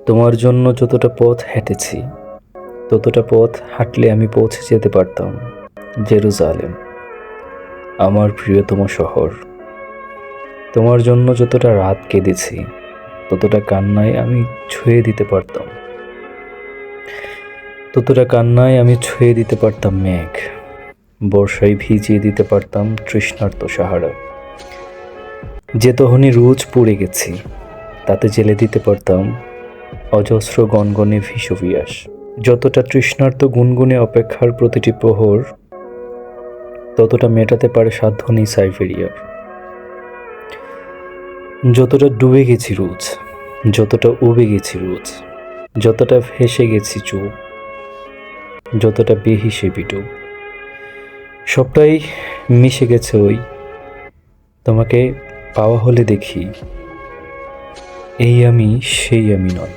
তোমার জন্য যতটা পথ হেঁটেছি, ততটা পথ হাঁটলে আমি পৌঁছে যেতে পারতাম জেরুজালেম, আমার প্রিয়তম শহর। তোমার জন্য যতটা রাত কেঁদেছি, ততটা কান্নায় আমি ছুঁয়ে দিতে পারতাম মেঘ, বর্ষায় ভিজিয়ে দিতে পারতাম তৃষ্ণার্ত সাহারা। যে তহনি রোজ পড়ে গেছি, তাতে জেলে দিতে পারতাম অজস্র গনগনে ভিসুভিয়াস। যতটা তৃষ্ণার্ত গুনগুনে অপেক্ষার প্রতিটি প্রহর, ততটা মেটাতে পারে সাধ্যনি সাইবেরিয়ার। যতটা ডুবে গেছি রোজ, যতটা উবে গেছি রোজ, যতটা ভেসে গেছি চুপ, যতটা বেহিসেবি ডুব, সবটাই মিশে গেছে ওই তোমাকে পাওয়া হলে দেখি এই আমি সেই আমি নয়।